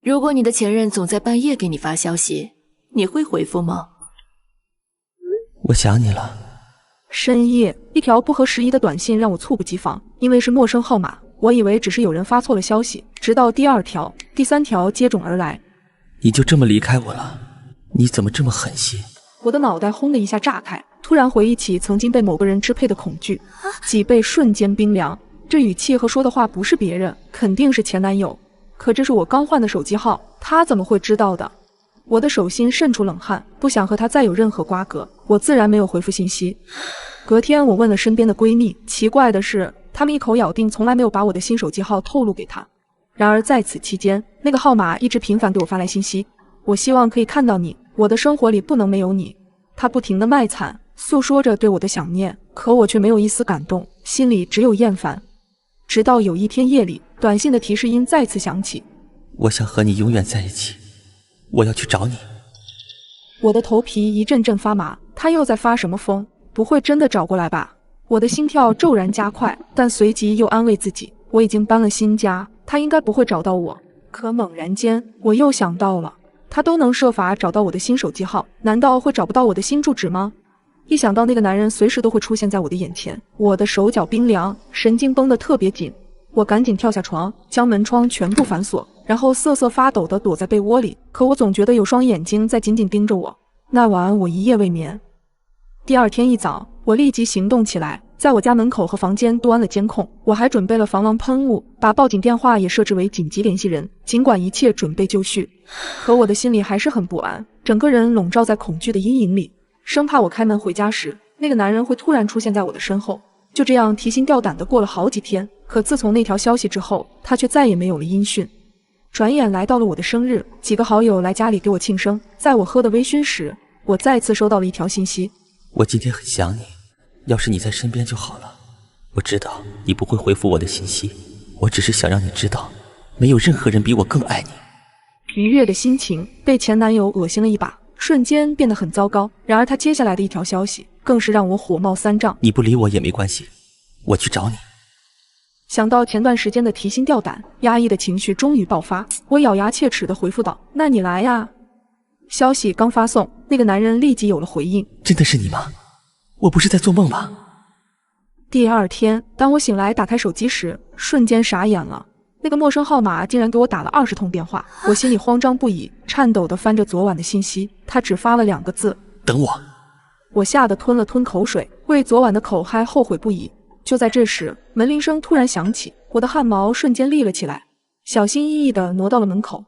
如果你的前任总在半夜给你发消息，你会回复吗？我想你了。深夜，一条不合时宜的短信让我猝不及防，因为是陌生号码，我以为只是有人发错了消息，直到第2条、第3条接踵而来。你就这么离开我了？你怎么这么狠心？我的脑袋轰的一下炸开，突然回忆起曾经被某个人支配的恐惧，脊背瞬间冰凉。这语气和说的话不是别人，肯定是前男友。可这是我刚换的手机号，他怎么会知道的？我的手心渗出冷汗，不想和他再有任何瓜葛，我自然没有回复信息。隔天我问了身边的闺蜜，奇怪的是，她们一口咬定从来没有把我的新手机号透露给她。然而在此期间，那个号码一直频繁给我发来信息，我希望可以看到你，我的生活里不能没有你。她不停地卖惨，诉说着对我的想念，可我却没有一丝感动，心里只有厌烦。直到有一天夜里，短信的提示音再次响起，我想和你永远在一起，我要去找你。我的头皮一阵阵发麻，他又在发什么疯？不会真的找过来吧？我的心跳骤然加快，但随即又安慰自己，我已经搬了新家，他应该不会找到我。可猛然间，我又想到了，他都能设法找到我的新手机号，难道会找不到我的新住址吗？一想到那个男人随时都会出现在我的眼前，我的手脚冰凉，神经绷得特别紧。我赶紧跳下床，将门窗全部反锁，然后瑟瑟发抖地躲在被窝里。可我总觉得有双眼睛在紧紧盯着我。那晚我一夜未眠。第2天一早，我立即行动起来，在我家门口和房间都安了监控，我还准备了防狼喷雾，把报警电话也设置为紧急联系人。尽管一切准备就绪，可我的心里还是很不安，整个人笼罩在恐惧的阴影里，生怕我开门回家时，那个男人会突然出现在我的身后。就这样提心吊胆地过了好几天，可自从那条消息之后，他却再也没有了音讯。转眼来到了我的生日，几个好友来家里给我庆生。在我喝的微醺时，我再次收到了一条信息：我今天很想你，要是你在身边就好了。我知道你不会回复我的信息，我只是想让你知道，没有任何人比我更爱你。愉悦的心情被前男友恶心了一把，瞬间变得很糟糕。然而他接下来的一条消息更是让我火冒三丈：你不理我也没关系，我去找你。想到前段时间的提心吊胆，压抑的情绪终于爆发，我咬牙切齿地回复道：那你来呀。消息刚发送，那个男人立即有了回应：真的是你吗？我不是在做梦吧？第2天，当我醒来打开手机时，瞬间傻眼了。那个陌生号码竟然给我打了20通电话，我心里慌张不已，颤抖地翻着昨晚的信息，他只发了2个字：等我。我吓得吞了吞口水，为昨晚的口嗨后悔不已。就在这时，门铃声突然响起，我的汗毛瞬间立了起来，小心翼翼地挪到了门口。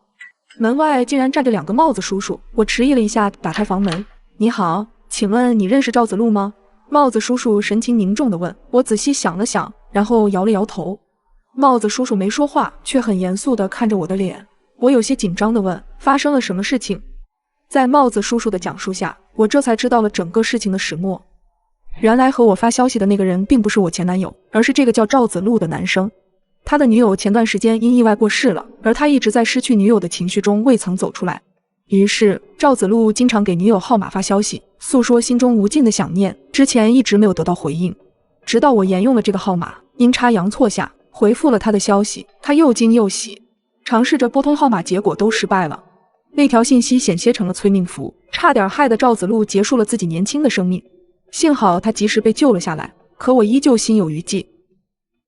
门外竟然站着2个帽子叔叔，我迟疑了一下，打开房门：你好，请问你认识赵子路吗？帽子叔叔神情凝重地问。我仔细想了想，然后摇了摇头。帽子叔叔没说话，却很严肃地看着我的脸。我有些紧张地问：发生了什么事情？在帽子叔叔的讲述下，我这才知道了整个事情的始末。原来和我发消息的那个人并不是我前男友，而是这个叫赵子路的男生。他的女友前段时间因意外过世了，而他一直在失去女友的情绪中未曾走出来。于是赵子路经常给女友号码发消息，诉说心中无尽的想念，之前一直没有得到回应。直到我沿用了这个号码，阴差阳错下回复了他的消息，他又惊又喜，尝试着拨通号码，结果都失败了。那条信息险些成了催命符，差点害得赵子路结束了自己年轻的生命。幸好他及时被救了下来，可我依旧心有余悸。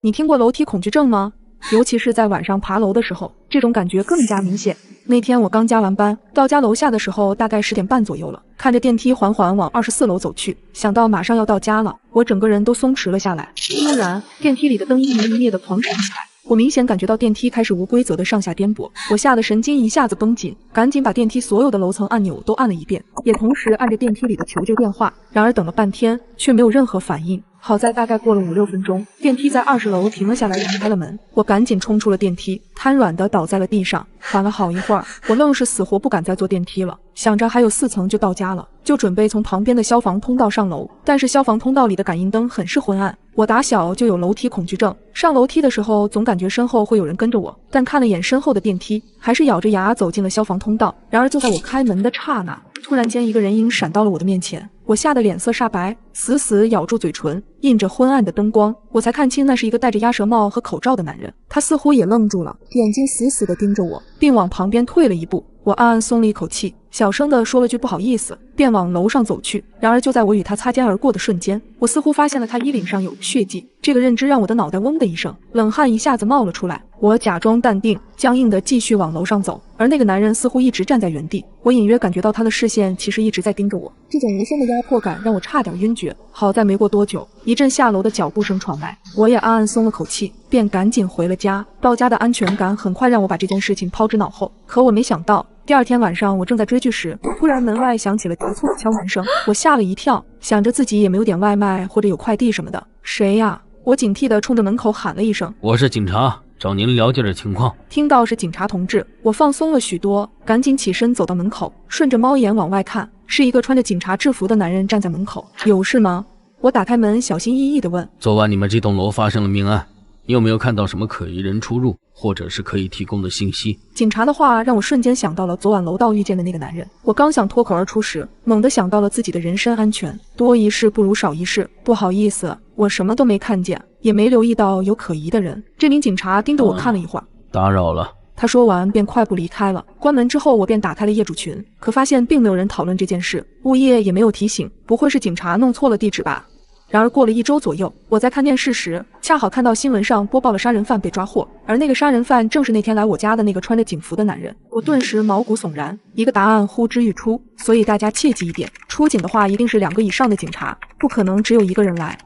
你听过楼梯恐惧症吗？尤其是在晚上爬楼的时候，这种感觉更加明显。那天我刚加完班，到家楼下的时候大概10点半左右了，看着电梯缓缓往24楼走去，想到马上要到家了，我整个人都松弛了下来。突然，电梯里的灯一明一灭的狂闪起来，我明显感觉到电梯开始无规则的上下颠簸，我吓得神经一下子绷紧，赶紧把电梯所有的楼层按钮都按了一遍，也同时按着电梯里的求救电话。然而等了半天，却没有任何反应。好在大概过了5-6分钟，电梯在20楼停了下来，打开了门，我赶紧冲出了电梯，瘫软的倒在了地上。缓了好一会儿，我愣是死活不敢再坐电梯了，想着还有4层就到家了，就准备从旁边的消防通道上楼。但是消防通道里的感应灯很是昏暗，我打小就有楼梯恐惧症，上楼梯的时候总感觉身后会有人跟着我，但看了眼身后的电梯，还是咬着牙走进了消防通道。然而就在我开门的刹那，突然间一个人影闪到了我的面前，我吓得脸色煞白，死死咬住嘴唇，映着昏暗的灯光，我才看清那是一个戴着鸭舌帽和口罩的男人。他似乎也愣住了，眼睛死死地盯着我，并往旁边退了一步。我暗暗松了一口气，小声地说了句不好意思，便往楼上走去。然而就在我与他擦肩而过的瞬间，我似乎发现了他衣领上有血迹。这个认知让我的脑袋嗡的一声，冷汗一下子冒了出来。我假装淡定，僵硬地继续往楼上走，而那个男人似乎一直站在原地。我隐约感觉到他的视线其实一直在盯着我，这种无限的压迫感让我差点晕厥。好在没过多久，一阵下楼的脚步声传来，我也暗暗松了口气，便赶紧回了家。到家的安全感很快让我把这件事情抛之脑后。可我没想到，第二天晚上我正在追剧时，突然门外响起了急促的敲门声，我吓了一跳，想着自己也没有点外卖或者有快递什么的。谁呀？我警惕地冲着门口喊了一声：“我是警察，找您了解点情况。”听到是警察同志，我放松了许多，赶紧起身走到门口，顺着猫眼往外看，是一个穿着警察制服的男人站在门口。有事吗？我打开门，小心翼翼地问。昨晚你们这栋楼发生了命案，你有没有看到什么可疑人出入，或者是可以提供的信息？警察的话让我瞬间想到了昨晚楼道遇见的那个男人。我刚想脱口而出时，猛地想到了自己的人身安全，多一事不如少一事。不好意思，我什么都没看见，也没留意到有可疑的人。这名警察盯着我看了一会儿，打扰了。他说完便快步离开了。关门之后，我便打开了业主群，可发现并没有人讨论这件事，物业也没有提醒，不会是警察弄错了地址吧？然而过了1周左右，我在看电视时，恰好看到新闻上播报了杀人犯被抓获，而那个杀人犯正是那天来我家的那个穿着警服的男人。我顿时毛骨悚然，一个答案呼之欲出，所以大家切记一点，出警的话一定是2个以上的警察，不可能只有1个人来。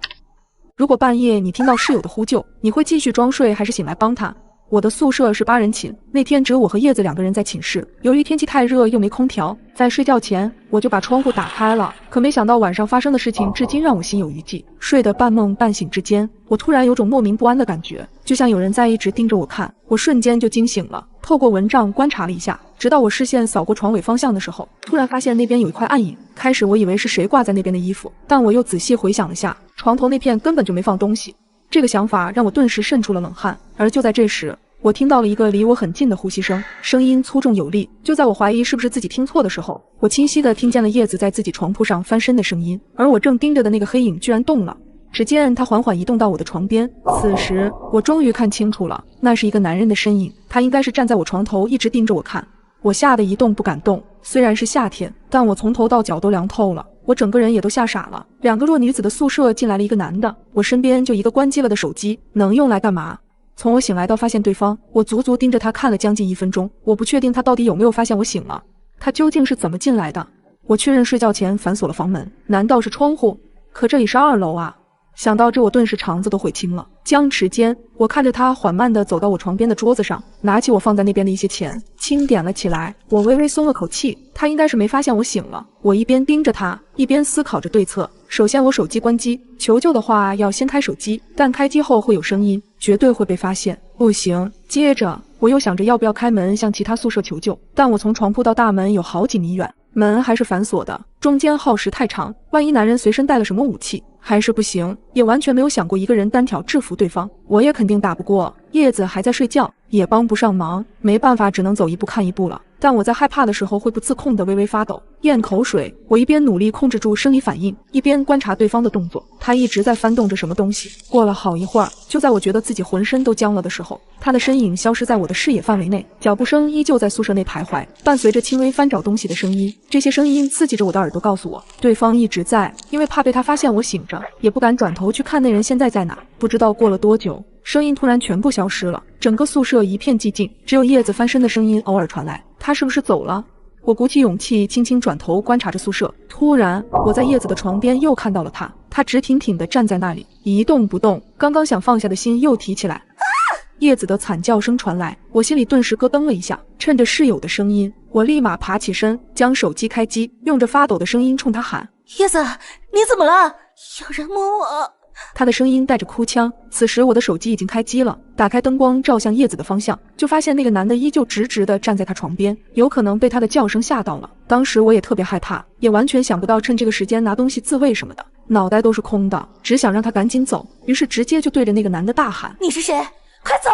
如果半夜你听到室友的呼救，你会继续装睡还是醒来帮他？我的宿舍是8人寝，那天只有我和叶子2个人在寝室。由于天气太热又没空调，在睡觉前我就把窗户打开了。可没想到晚上发生的事情至今让我心有余悸。睡得半梦半醒之间，我突然有种莫名不安的感觉，就像有人在一直盯着我看。我瞬间就惊醒了，透过蚊帐观察了一下，直到我视线扫过床尾方向的时候，突然发现那边有一块暗影。开始我以为是谁挂在那边的衣服，但我又仔细回想了下，床头那片根本就没放东西。这个想法让我顿时渗出了冷汗，而就在这时，我听到了一个离我很近的呼吸声，声音粗重有力。就在我怀疑是不是自己听错的时候，我清晰地听见了叶子在自己床铺上翻身的声音，而我正盯着的那个黑影居然动了。只见他缓缓移动到我的床边，此时我终于看清楚了，那是一个男人的身影，他应该是站在我床头一直盯着我看。我吓得一动不敢动，虽然是夏天，但我从头到脚都凉透了，我整个人也都吓傻了。2个弱女子的宿舍进来了一个男的，我身边就一个关机了的手机，能用来干嘛？从我醒来到发现对方，我足足盯着他看了将近1分钟。我不确定他到底有没有发现我醒了，他究竟是怎么进来的？我确认睡觉前反锁了房门，难道是窗户？可这里是2楼啊！想到这，我顿时肠子都悔青了。僵持间，我看着他缓慢地走到我床边的桌子上，拿起我放在那边的一些钱，清点了起来。我微微松了口气，他应该是没发现我醒了。我一边盯着他，一边思考着对策。首先，我手机关机，求救的话要先开手机，但开机后会有声音，绝对会被发现。不行。接着，我又想着要不要开门向其他宿舍求救，但我从床铺到大门有好几米远，门还是反锁的，中间耗时太长，万一男人随身带了什么武器，还是不行。也完全没有想过一个人单挑制服对方，我也肯定打不过。叶子还在睡觉，也帮不上忙，没办法，只能走一步看一步了。但我在害怕的时候会不自控地微微发抖，咽口水。我一边努力控制住生理反应，一边观察对方的动作。他一直在翻动着什么东西。过了好一会儿，就在我觉得自己浑身都僵了的时候，他的身影消失在我的视野范围内，脚步声依旧在宿舍内徘徊，伴随着轻微翻找东西的声音。这些声音刺激着我的耳朵，告诉我对方一直在。因为怕被他发现我醒着，也不敢转头去看那人现在在哪。不知道过了多久，声音突然全部消失了，整个宿舍一片寂静，只有叶子翻身的声音偶尔传来。他是不是走了？我鼓起勇气，轻轻转头观察着宿舍。突然，我在叶子的床边又看到了他，他直挺挺地站在那里，一动不动。刚刚想放下的心又提起来。叶子的惨叫声传来，我心里顿时咯噔了一下。趁着室友的声音，我立马爬起身，将手机开机，用着发抖的声音冲他喊：“叶子，你怎么了？有人摸我！”他的声音带着哭腔。此时我的手机已经开机了，打开灯光照向叶子的方向，就发现那个男的依旧直直地站在他床边，有可能被他的叫声吓到了。当时我也特别害怕，也完全想不到趁这个时间拿东西自卫什么的，脑袋都是空的，只想让他赶紧走，于是直接就对着那个男的大喊：“你是谁？快走！”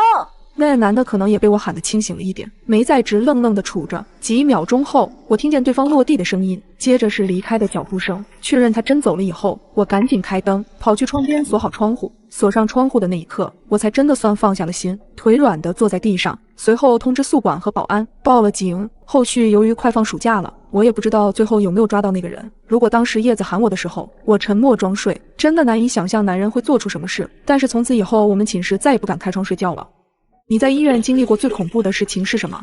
那男的可能也被我喊得清醒了一点，没再直愣愣地杵着。几秒钟后，我听见对方落地的声音，接着是离开的脚步声。确认他真走了以后，我赶紧开灯，跑去窗边锁好窗户。锁上窗户的那一刻，我才真的算放下了心，腿软地坐在地上。随后通知宿管和保安，报了警。后续由于快放暑假了，我也不知道最后有没有抓到那个人。如果当时叶子喊我的时候，我沉默装睡，真的难以想象男人会做出什么事。但是从此以后，我们寝室再也不敢开窗睡觉了。你在医院经历过最恐怖的事情是什么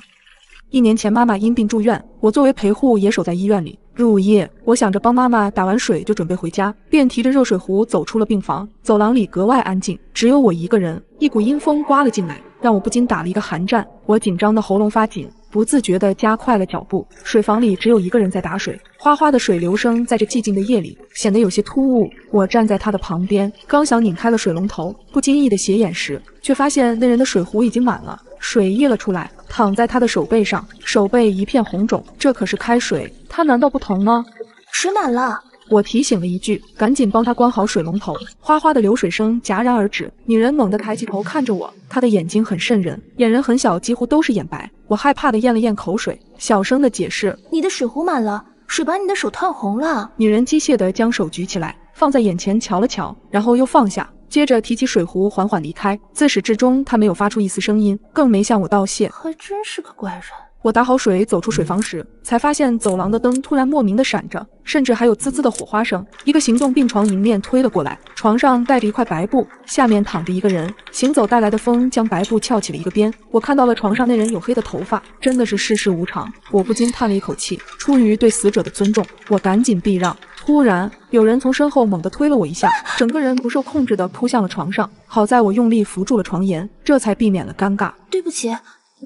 ？1年前妈妈因病住院，我作为陪护也守在医院里。入夜，我想着帮妈妈打完水就准备回家，便提着热水壶走出了病房。走廊里格外安静，只有我一个人。一股阴风刮了进来，让我不禁打了一个寒战。我紧张的喉咙发紧，不自觉地加快了脚步。水房里只有一个人在打水，哗哗的水流声在这寂静的夜里显得有些突兀。我站在他的旁边，刚想拧开了水龙头，不经意的斜眼时，却发现那人的水壶已经满了，水溢了出来，淌在他的手背上，手背一片红肿。这可是开水，他难道不疼吗？水满了。我提醒了一句，赶紧帮他关好水龙头。哗哗的流水声戛然而止，女人猛地抬起头看着我，她的眼睛很瘆人，眼仁很小，几乎都是眼白。我害怕的咽了咽口水，小声的解释：你的水壶满了，水把你的手烫红了。女人机械地将手举起来，放在眼前瞧了瞧，然后又放下，接着提起水壶缓缓离开。自始至终她没有发出一丝声音，更没向我道谢。还真是个怪人。我打好水走出水房时，才发现走廊的灯突然莫名的闪着，甚至还有滋滋的火花声。一个行动病床迎面推了过来，床上盖着一块白布，下面躺着一个人。行走带来的风将白布翘起了一个边，我看到了床上那人黝黑的头发，真的是世事无常。我不禁叹了一口气，出于对死者的尊重，我赶紧避让。突然，有人从身后猛地推了我一下，整个人不受控制地扑向了床上。好在我用力扶住了床沿，这才避免了尴尬。对不起。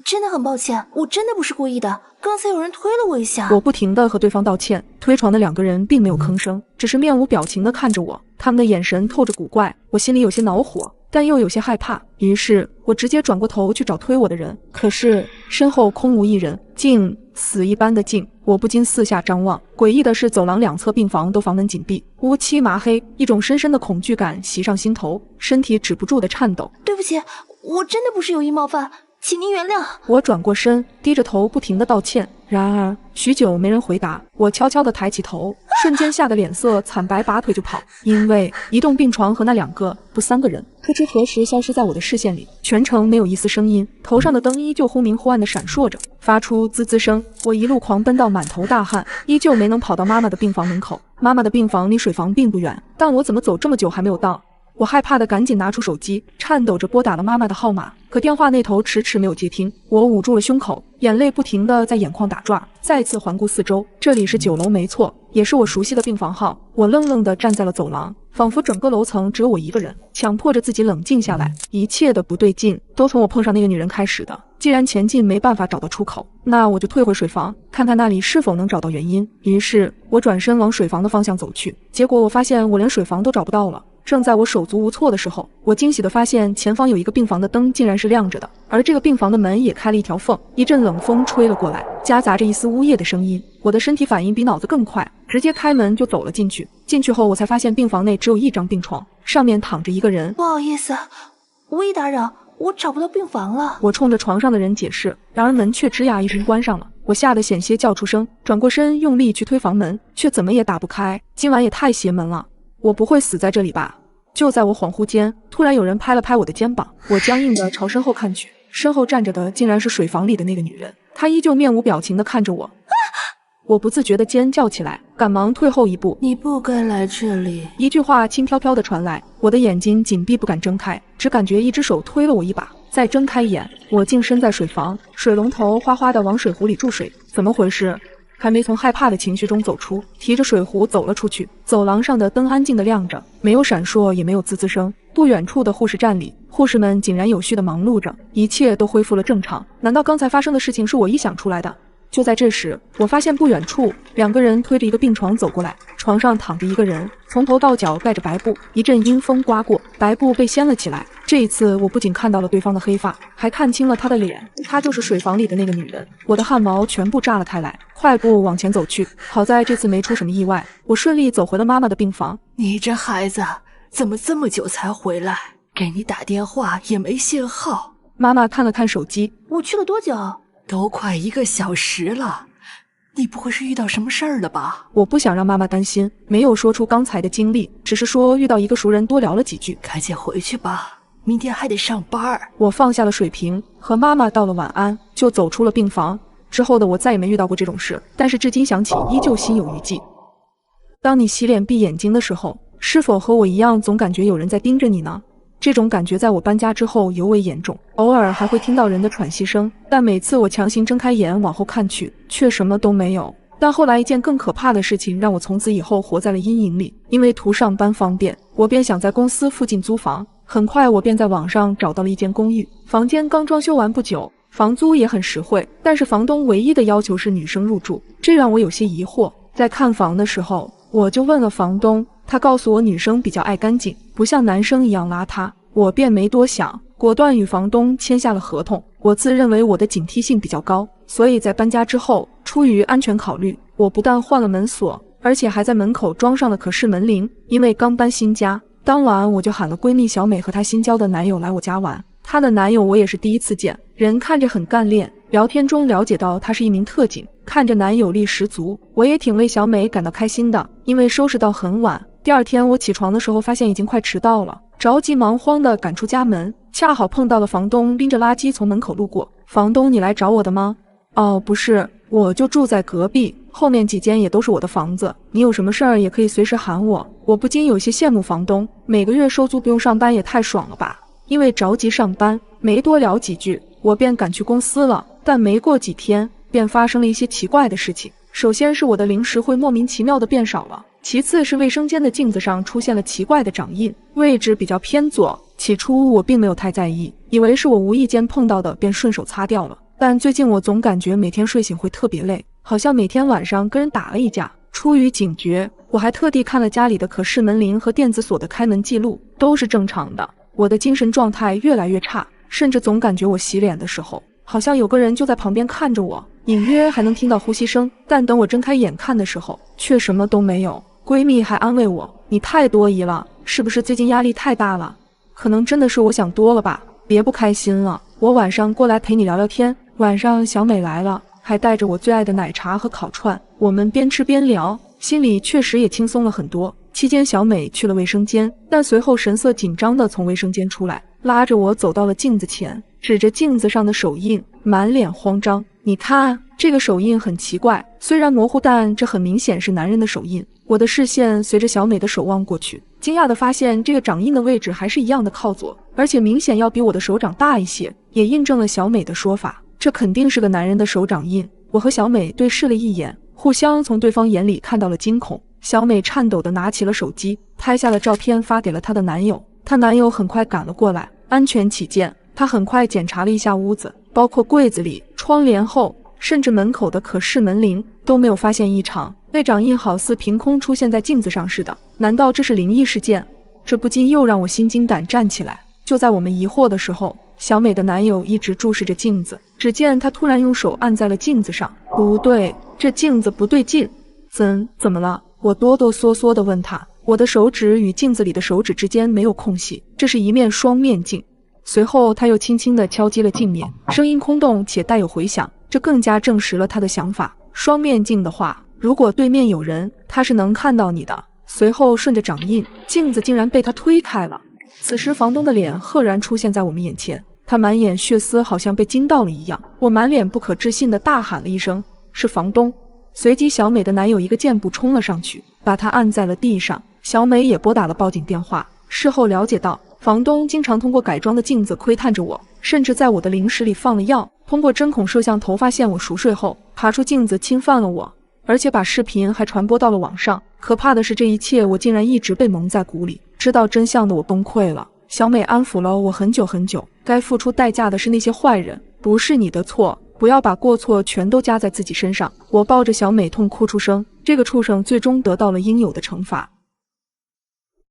真的很抱歉，我真的不是故意的，刚才有人推了我一下。我不停地和对方道歉，推床的2个人并没有吭声，只是面无表情地看着我，他们的眼神透着古怪，我心里有些恼火，但又有些害怕。于是我直接转过头去找推我的人，可是身后空无一人，静，死一般的静。我不禁四下张望，诡异的是走廊2侧病房都房门紧闭，乌漆麻黑，一种深深的恐惧感袭上心头，身体止不住的颤抖。对不起，我真的不是有意冒犯，请您原谅。我转过身，低着头不停地道歉。然而许久没人回答，我悄悄地抬起头，瞬间吓得脸色惨白，拔腿就跑。因为移动病床和那2个不3个人不知何时消失在我的视线里，全程没有一丝声音，头上的灯依旧忽明忽暗地闪烁着，发出滋滋声。我一路狂奔到满头大汗，依旧没能跑到妈妈的病房门口。妈妈的病房离水房并不远，但我怎么走这么久还没有到？我害怕的赶紧拿出手机，颤抖着拨打了妈妈的号码，可电话那头迟迟没有接听。我捂住了胸口，眼泪不停地在眼眶打转，再次环顾四周，这里是9楼没错，也是我熟悉的病房号。我愣愣地站在了走廊，仿佛整个楼层只有我一个人，强迫着自己冷静下来。一切的不对劲都从我碰上那个女人开始的。既然前进没办法找到出口，那我就退回水房，看看那里是否能找到原因。于是我转身往水房的方向走去，结果我发现我连水房都找不到了。正在我手足无措的时候，我惊喜地发现前方有一个病房的灯竟然是亮着的，而这个病房的门也开了一条缝。一阵冷风吹了过来，夹杂着一丝呜咽的声音。我的身体反应比脑子更快，直接开门就走了进去。进去后，我才发现病房内只有一张病床，上面躺着一个人。不好意思，无意打扰，我找不到病房了。我冲着床上的人解释，然而门却吱呀一声关上了。我吓得险些叫出声，转过身用力去推房门，却怎么也打不开。今晚也太邪门了，我不会死在这里吧？就在我恍惚间，突然有人拍了拍我的肩膀，我僵硬地朝身后看去，身后站着的竟然是水房里的那个女人，她依旧面无表情地看着我。我不自觉地尖叫起来，赶忙退后一步。你不该来这里。一句话轻飘飘地传来，我的眼睛紧闭不敢睁开，只感觉一只手推了我一把。再睁开眼，我竟身在水房，水龙头哗哗地往水壶里注水。怎么回事？还没从害怕的情绪中走出，提着水壶走了出去。走廊上的灯安静地亮着，没有闪烁，也没有滋滋声。不远处的护士站里，护士们井然有序地忙碌着，一切都恢复了正常。难道刚才发生的事情是我臆想出来的？就在这时，我发现不远处2个人推着一个病床走过来，床上躺着一个人，从头到脚盖着白布。一阵阴风刮过，白布被掀了起来。这一次我不仅看到了对方的黑发，还看清了他的脸，她就是水房里的那个女人。我的汗毛全部炸了开来，快步往前走去。好在这次没出什么意外，我顺利走回了妈妈的病房。你这孩子怎么这么久才回来？给你打电话也没信号。妈妈看了看手机，我去了多久？都快1个小时了，你不会是遇到什么事儿了吧？我不想让妈妈担心，没有说出刚才的经历，只是说遇到一个熟人多聊了几句。赶紧回去吧，明天还得上班。我放下了水瓶，和妈妈道了晚安，就走出了病房。之后的我再也没遇到过这种事，但是至今想起依旧心有余悸。当你洗脸闭眼睛的时候，是否和我一样总感觉有人在盯着你呢？这种感觉在我搬家之后尤为严重，偶尔还会听到人的喘息声，但每次我强行睁开眼往后看去，却什么都没有。但后来一件更可怕的事情让我从此以后活在了阴影里。因为图上班方便，我便想在公司附近租房。很快我便在网上找到了一间公寓，房间刚装修完不久，房租也很实惠，但是房东唯一的要求是女生入住，这让我有些疑惑。在看房的时候，我就问了房东，他告诉我女生比较爱干净，不像男生一样邋遢。我便没多想，果断与房东签下了合同。我自认为我的警惕性比较高，所以在搬家之后，出于安全考虑，我不但换了门锁，而且还在门口装上了可视门铃。因为刚搬新家，当晚我就喊了闺蜜小美和她新交的男友来我家玩。她的男友我也是第一次见，人看着很干练，聊天中了解到他是一名特警，看着男友力十足，我也挺为小美感到开心的。因为收拾到很晚，第二天我起床的时候发现已经快迟到了，着急忙慌地赶出家门，恰好碰到了房东拎着垃圾从门口路过。房东，你来找我的吗？哦，不是，我就住在隔壁，后面几间也都是我的房子，你有什么事儿也可以随时喊我。我不禁有些羡慕房东，每个月收租不用上班也太爽了吧。因为着急上班，没多聊几句，我便赶去公司了。但没过几天，便发生了一些奇怪的事情。首先是我的零食会莫名其妙的变少了，其次是卫生间的镜子上出现了奇怪的掌印，位置比较偏左。起初我并没有太在意，以为是我无意间碰到的，便顺手擦掉了。但最近我总感觉每天睡醒会特别累，好像每天晚上跟人打了一架。出于警觉，我还特地看了家里的可视门铃和电子锁的开门记录，都是正常的。我的精神状态越来越差，甚至总感觉我洗脸的时候，好像有个人就在旁边看着我，隐约还能听到呼吸声。但等我睁开眼看的时候，却什么都没有。闺蜜还安慰我，你太多疑了，是不是最近压力太大了？可能真的是我想多了吧，别不开心了，我晚上过来陪你聊聊天。晚上小美来了，还带着我最爱的奶茶和烤串，我们边吃边聊，心里确实也轻松了很多。期间小美去了卫生间，但随后神色紧张地从卫生间出来，拉着我走到了镜子前，指着镜子上的手印，满脸慌张。你看，这个手印很奇怪，虽然模糊，但这很明显是男人的手印。我的视线随着小美的手望过去，惊讶地发现这个掌印的位置还是一样的靠左，而且明显要比我的手掌大一些，也印证了小美的说法，这肯定是个男人的手掌印。我和小美对视了一眼，互相从对方眼里看到了惊恐。小美颤抖地拿起了手机，拍下了照片发给了她的男友。她男友很快赶了过来，安全起见，他很快检查了一下屋子，包括柜子里、窗帘后，甚至门口的可视门铃都没有发现异常。那掌印好似凭空出现在镜子上似的，难道这是灵异事件？这不禁又让我心惊胆战起来。就在我们疑惑的时候，小美的男友一直注视着镜子，只见他突然用手按在了镜子上。不对，这镜子不对劲，怎么了？我哆哆嗦嗦地问他。我的手指与镜子里的手指之间没有空隙，这是一面双面镜。随后他又轻轻地敲击了镜面，声音空洞且带有回响，这更加证实了他的想法。双面镜的话，如果对面有人，他是能看到你的。随后顺着掌印，镜子竟然被他推开了。此时房东的脸赫然出现在我们眼前，他满眼血丝，好像被惊到了一样。我满脸不可置信地大喊了一声，是房东。随即小美的男友一个箭步冲了上去，把她按在了地上。小美也拨打了报警电话。事后了解到，房东经常通过改装的镜子窥探着我，甚至在我的零食里放了药，通过针孔摄像头发现我熟睡后爬出镜子侵犯了我，而且把视频还传播到了网上。可怕的是，这一切我竟然一直被蒙在鼓里。知道真相的我崩溃了。小美安抚了我很久很久，该付出代价的是那些坏人，不是你的错，不要把过错全都加在自己身上。我抱着小美痛哭出声，这个畜生最终得到了应有的惩罚。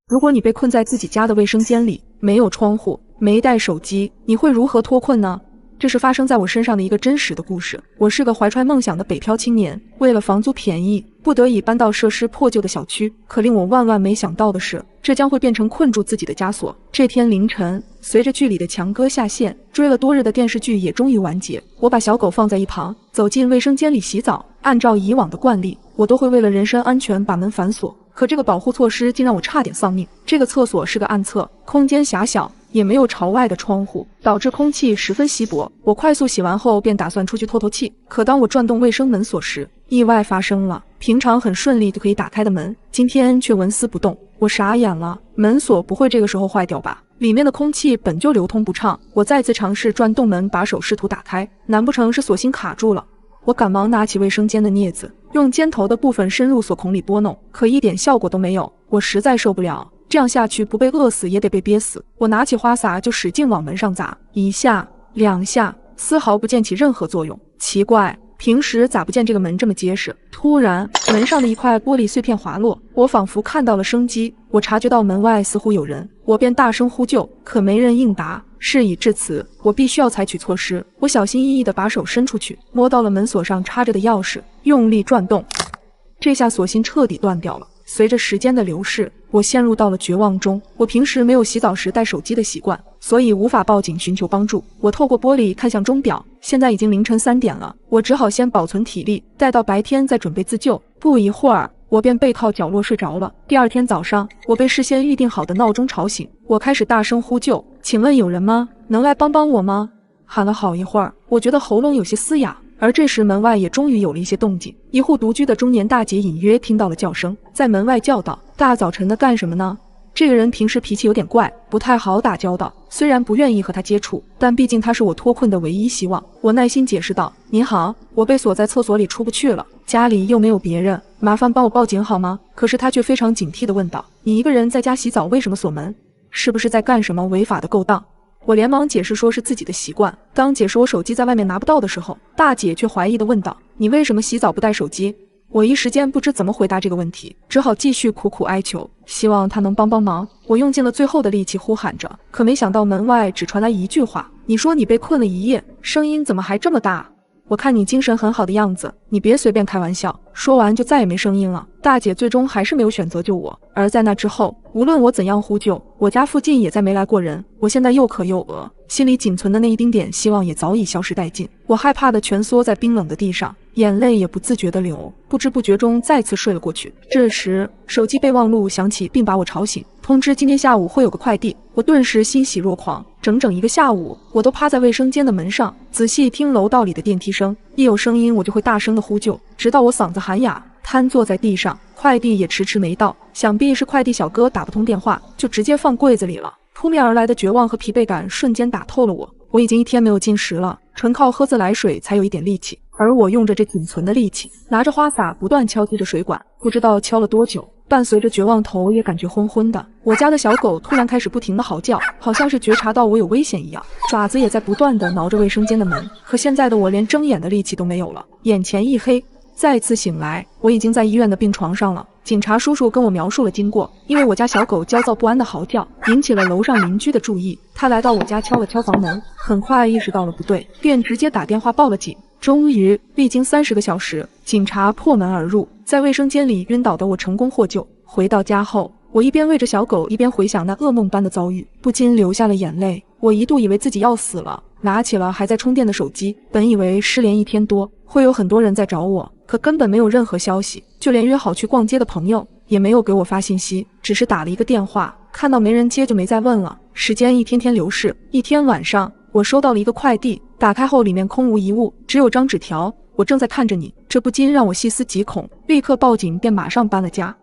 如果你被困在自己家的卫生间里，没有窗户，没带手机，你会如何脱困呢？这是发生在我身上的一个真实的故事。我是个怀揣梦想的北漂青年，为了房租便宜，不得已搬到设施破旧的小区。可令我万万没想到的是，这将会变成困住自己的枷锁。这天凌晨，随着剧里的强哥下线，追了多日的电视剧也终于完结。我把小狗放在一旁，走进卫生间里洗澡。按照以往的惯例，我都会为了人身安全把门反锁，可这个保护措施竟让我差点丧命。这个厕所是个暗厕，空间狭小，也没有朝外的窗户，导致空气十分稀薄。我快速洗完后便打算出去透透气，可当我转动卫生门锁时，意外发生了。平常很顺利就可以打开的门，今天却纹丝不动。我傻眼了，门锁不会这个时候坏掉吧？里面的空气本就流通不畅。我再次尝试转动门把手试图打开，难不成是锁芯卡住了？我赶忙拿起卫生间的镊子，用尖头的部分深入锁孔里拨弄，可一点效果都没有。我实在受不了，这样下去不被饿死也得被憋死。我拿起花洒就使劲往门上砸，一下两下，丝毫不见起任何作用。奇怪，平时咋不见这个门这么结实？突然，门上的一块玻璃碎片滑落，我仿佛看到了生机。我察觉到门外似乎有人，我便大声呼救，可没人应答。事已至此，我必须要采取措施。我小心翼翼地把手伸出去，摸到了门锁上插着的钥匙，用力转动，这下锁芯彻底断掉了。随着时间的流逝，我陷入到了绝望中。我平时没有洗澡时带手机的习惯，所以无法报警寻求帮助。我透过玻璃看向钟表，现在已经凌晨3点了。我只好先保存体力，待到白天再准备自救。不一会儿，我便背靠角落睡着了。第二天早上，我被事先预定好的闹钟吵醒，我开始大声呼救：“请问有人吗？能来帮帮我吗？”喊了好一会儿，我觉得喉咙有些嘶哑。而这时门外也终于有了一些动静，一户独居的中年大姐隐约听到了叫声，在门外叫道：“大早晨的干什么呢？”这个人平时脾气有点怪，不太好打交道，虽然不愿意和他接触，但毕竟他是我脱困的唯一希望。我耐心解释道：“您好，我被锁在厕所里出不去了，家里又没有别人，麻烦帮我报警好吗？”可是他却非常警惕地问道：“你一个人在家洗澡，为什么锁门？是不是在干什么违法的勾当？”我连忙解释说是自己的习惯。当解释我手机在外面拿不到的时候，大姐却怀疑地问道：“你为什么洗澡不带手机？”我一时间不知怎么回答这个问题，只好继续苦苦哀求，希望他能帮帮忙。我用尽了最后的力气呼喊着，可没想到门外只传来一句话：“你说你被困了一夜，声音怎么还这么大？我看你精神很好的样子，你别随便开玩笑。”说完就再也没声音了。大姐最终还是没有选择救我，而在那之后，无论我怎样呼救，我家附近也再没来过人。我现在又渴又饿，心里仅存的那一丁点希望也早已消失殆尽。我害怕地蜷缩在冰冷的地上，眼泪也不自觉地流，不知不觉中再次睡了过去。这时，手机备忘录响起，并把我吵醒，通知今天下午会有个快递。我顿时欣喜若狂，整整一个下午，我都趴在卫生间的门上，仔细听楼道里的电梯声，一有声音我就会大声地呼救，直到我嗓子喊哑，瘫坐在地上。快递也迟迟没到，想必是快递小哥打不通电话，就直接放柜子里了。扑面而来的绝望和疲惫感瞬间打透了我。我已经1天没有进食了，纯靠喝自来水才有一点力气。而我用着这仅存的力气，拿着花洒不断敲击着水管，不知道敲了多久，伴随着绝望，头也感觉昏昏的。我家的小狗突然开始不停地嚎叫，好像是觉察到我有危险一样，爪子也在不断地挠着卫生间的门。可现在的我连睁眼的力气都没有了，眼前一黑。再次醒来，我已经在医院的病床上了。警察叔叔跟我描述了经过，因为我家小狗焦躁不安的嚎叫，引起了楼上邻居的注意。他来到我家敲了敲房门，很快意识到了不对，便直接打电话报了警。终于，历经30个小时，警察破门而入，在卫生间里晕倒的我成功获救。回到家后，我一边喂着小狗，一边回想那噩梦般的遭遇，不禁流下了眼泪。我一度以为自己要死了，拿起了还在充电的手机，本以为失联1天多会有很多人在找我，可根本没有任何消息，就连约好去逛街的朋友也没有给我发信息，只是打了一个电话，看到没人接就没再问了。时间一天天流逝，一天晚上，我收到了一个快递，打开后里面空无一物，只有张纸条：“我正在看着你。”这不禁让我细思极恐，立刻报警，便马上搬了家。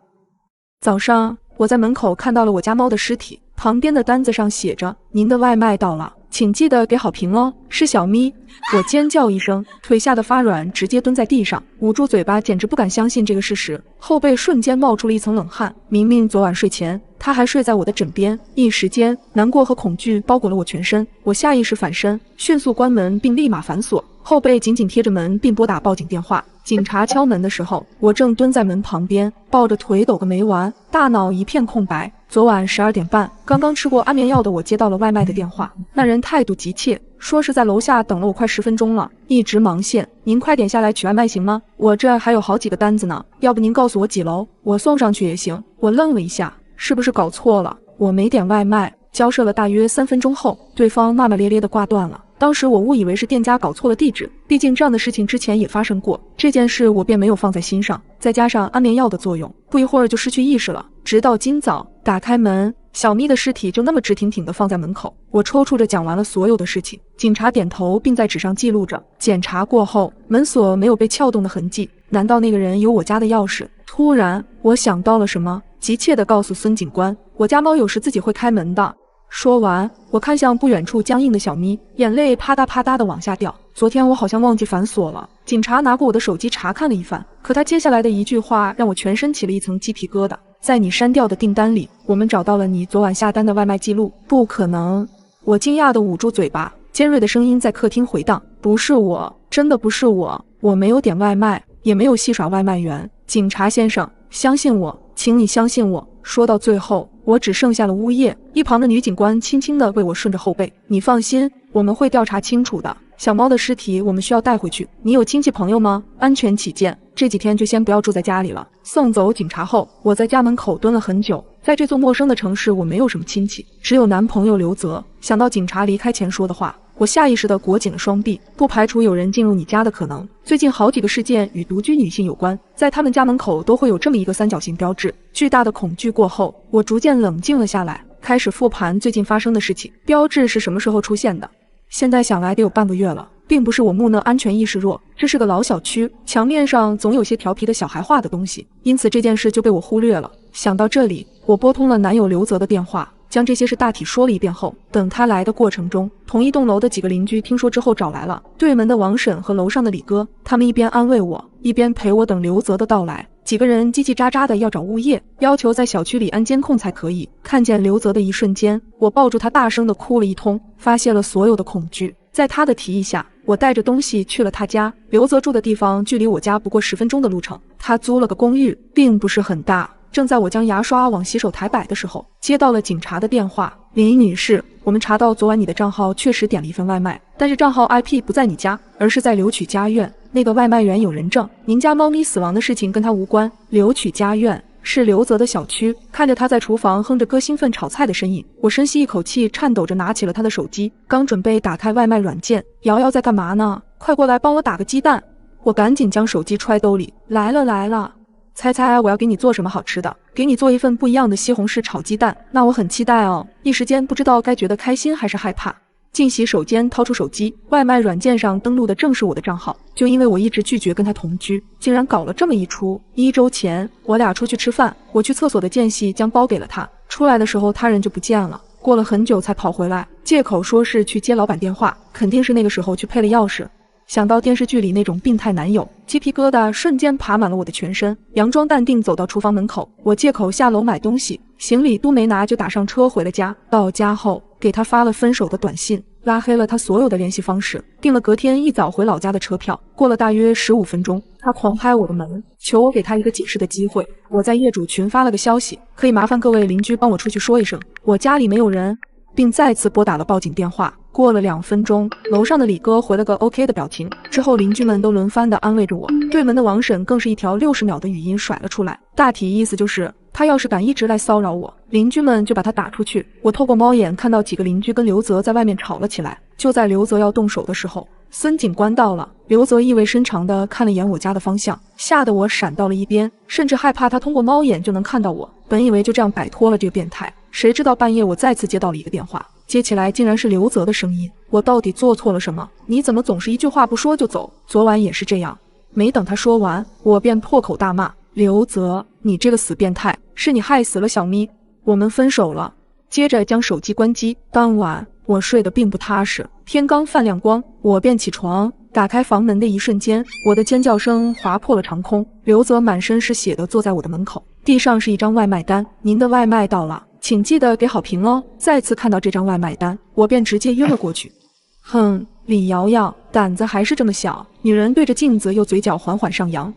早上，我在门口看到了我家猫的尸体，旁边的单子上写着：“您的外卖到了，请记得给好评哦，是小咪。”我尖叫一声，腿吓得发软，直接蹲在地上，捂住嘴巴，简直不敢相信这个事实，后背瞬间冒出了一层冷汗。明明昨晚睡前他还睡在我的枕边，一时间难过和恐惧包裹了我全身。我下意识反身，迅速关门并立马反锁，后背紧紧贴着门，并拨打报警电话。警察敲门的时候，我正蹲在门旁边，抱着腿抖个没完，大脑一片空白。昨晚12点半，刚刚吃过安眠药的我接到了外卖的电话，那人态度急切，说是在楼下等了我快10分钟了，一直忙线，您快点下来取外卖行吗？我这还有好几个单子呢，要不您告诉我几楼，我送上去也行。我愣了一下，是不是搞错了？我没点外卖。交涉了大约3分钟后，对方骂骂咧咧地挂断了。当时我误以为是店家搞错了地址，毕竟这样的事情之前也发生过，这件事我便没有放在心上。再加上安眠药的作用，不一会儿就失去意识了。直到今早打开门，小咪的尸体就那么直挺挺地放在门口。我抽搐着讲完了所有的事情，警察点头并在纸上记录着。检查过后，门锁没有被撬动的痕迹，难道那个人有我家的钥匙？突然我想到了什么，急切地告诉孙警官，我家猫有时自己会开门的。说完，我看向不远处僵硬的小咪，眼泪啪嗒啪嗒地往下掉。昨天我好像忘记反锁了。警察拿过我的手机查看了一番，可他接下来的一句话让我全身起了一层鸡皮疙瘩。在你删掉的订单里，我们找到了你昨晚下单的外卖记录。不可能！我惊讶地捂住嘴巴，尖锐的声音在客厅回荡：不是我，真的不是我，我没有点外卖，也没有戏耍外卖员。警察先生，相信我，请你相信我。说到最后，我只剩下了呜咽。一旁的女警官轻轻地为我顺着后背：你放心，我们会调查清楚的。小猫的尸体我们需要带回去，你有亲戚朋友吗？安全起见，这几天就先不要住在家里了。送走警察后，我在家门口蹲了很久。在这座陌生的城市，我没有什么亲戚，只有男朋友刘泽。想到警察离开前说的话，我下意识地裹紧了双臂，不排除有人进入你家的可能。最近好几个事件与独居女性有关，在他们家门口都会有这么一个三角形标志。巨大的恐惧过后，我逐渐冷静了下来，开始复盘最近发生的事情。标志是什么时候出现的？现在想来得有半个月了。并不是我木讷安全意识弱，这是个老小区，墙面上总有些调皮的小孩画的东西，因此这件事就被我忽略了。想到这里，我拨通了男友刘泽的电话，将这些事大体说了一遍后，等他来的过程中，同一栋楼的几个邻居听说之后找来了，对门的王婶和楼上的李哥，他们一边安慰我，一边陪我等刘泽的到来。几个人叽叽喳喳的要找物业，要求在小区里安监控才可以。看见刘泽的一瞬间，我抱住他大声的哭了一通，发泄了所有的恐惧。在他的提议下，我带着东西去了他家。刘泽住的地方距离我家不过10分钟的路程，他租了个公寓，并不是很大。正在我将牙刷往洗手台摆的时候，接到了警察的电话。李女士，我们查到昨晚你的账号确实点了一份外卖，但是账号 IP 不在你家，而是在留取家苑。那个外卖员有人证，您家猫咪死亡的事情跟他无关。留取家苑是刘泽的小区。看着他在厨房哼着歌兴奋炒菜的身影，我深吸一口气，颤抖着拿起了他的手机，刚准备打开外卖软件。瑶瑶在干嘛呢？快过来帮我打个鸡蛋。我赶紧将手机揣兜里，来了来了。猜猜我要给你做什么好吃的？给你做一份不一样的西红柿炒鸡蛋，那我很期待哦。一时间不知道该觉得开心还是害怕。进洗手间掏出手机，外卖软件上登录的正是我的账号。就因为我一直拒绝跟他同居，竟然搞了这么一出。1周前我俩出去吃饭，我去厕所的间隙将包给了他，出来的时候他人就不见了，过了很久才跑回来，借口说是去接老板电话，肯定是那个时候去配了钥匙。想到电视剧里那种病态男友，鸡皮疙瘩瞬间爬满了我的全身。佯装淡定走到厨房门口，我借口下楼买东西，行李都没拿就打上车回了家。到家后给他发了分手的短信，拉黑了他所有的联系方式，订了隔天一早回老家的车票。过了大约15分钟，他狂拍我的门，求我给他一个解释的机会。我在业主群发了个消息，可以麻烦各位邻居帮我出去说一声，我家里没有人，并再次拨打了报警电话。过了2分钟，楼上的李哥回了个 OK 的表情，之后邻居们都轮番的安慰着我，对门的王婶更是一条60秒的语音甩了出来，大体意思就是他要是敢一直来骚扰我，邻居们就把他打出去。我透过猫眼看到几个邻居跟刘泽在外面吵了起来，就在刘泽要动手的时候，孙警官到了。刘泽意味深长地看了眼我家的方向，吓得我闪到了一边，甚至害怕他通过猫眼就能看到我。本以为就这样摆脱了这个变态，谁知道半夜我再次接到了一个电话，接起来竟然是刘泽的声音。我到底做错了什么？你怎么总是一句话不说就走？昨晚也是这样。没等他说完，我便破口大骂：刘泽，你这个死变态，是你害死了小咪，我们分手了。接着将手机关机。当晚我睡得并不踏实，天刚泛亮光，我便起床。打开房门的一瞬间，我的尖叫声划破了长空。刘泽满身是血的坐在我的门口，地上是一张外卖单，您的外卖到了，请记得给好评哦。再次看到这张外卖单，我便直接晕了过去。哼，李瑶瑶胆子还是这么小。女人对着镜子又嘴角缓缓上扬。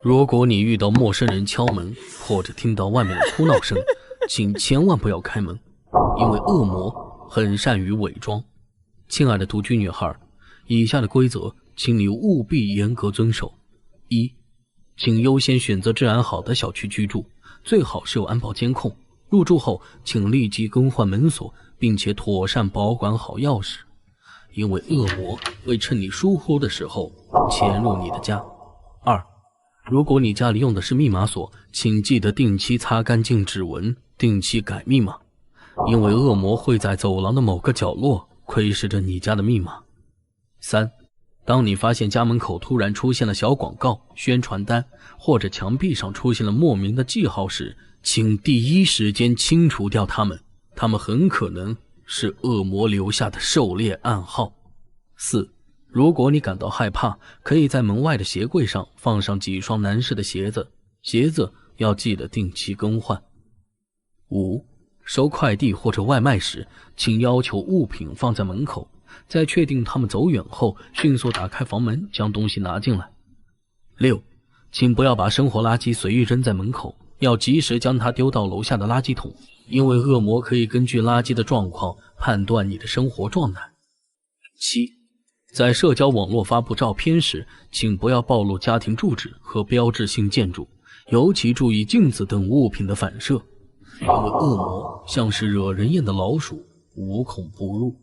如果你遇到陌生人敲门，或者听到外面的哭闹声，请千万不要开门，因为恶魔很善于伪装。亲爱的独居女孩，以下的规则请你务必严格遵守。1. 请优先选择治安好的小区居住，最好是有安保监控。入住后，请立即更换门锁，并且妥善保管好钥匙，因为恶魔会趁你疏忽的时候潜入你的家。2. 如果你家里用的是密码锁，请记得定期擦干净指纹，定期改密码，因为恶魔会在走廊的某个角落窥视着你家的密码。3. 当你发现家门口突然出现了小广告、宣传单，或者墙壁上出现了莫名的记号时，请第一时间清除掉它们，它们很可能是恶魔留下的狩猎暗号。4. 如果你感到害怕，可以在门外的鞋柜上放上几双男士的鞋子，鞋子要记得定期更换。5. 收快递或者外卖时，请要求物品放在门口，在确定他们走远后，迅速打开房门将东西拿进来。6. 请不要把生活垃圾随意扔在门口，要及时将它丢到楼下的垃圾桶，因为恶魔可以根据垃圾的状况判断你的生活状态。7. 在社交网络发布照片时，请不要暴露家庭住址和标志性建筑，尤其注意镜子等物品的反射，因为恶魔像是惹人厌的老鼠，无孔不入。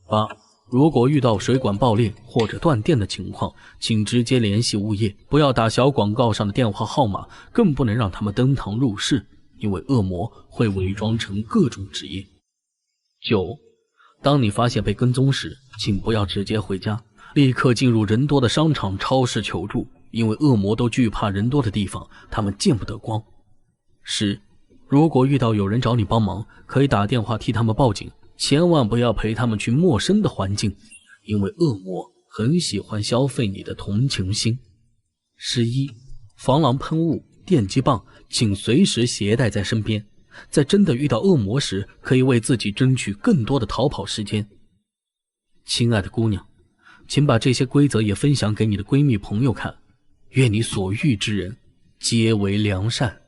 8. 如果遇到水管爆裂或者断电的情况，请直接联系物业，不要打小广告上的电话号码，更不能让他们登堂入室，因为恶魔会伪装成各种职业。9. 当你发现被跟踪时，请不要直接回家，立刻进入人多的商场、超市求助，因为恶魔都惧怕人多的地方，他们见不得光。10. 如果遇到有人找你帮忙，可以打电话替他们报警，千万不要陪他们去陌生的环境，因为恶魔很喜欢消费你的同情心。11. 防狼喷雾、电击棒请随时携带在身边，在真的遇到恶魔时，可以为自己争取更多的逃跑时间。亲爱的姑娘，请把这些规则也分享给你的闺蜜朋友看，愿你所遇之人皆为良善。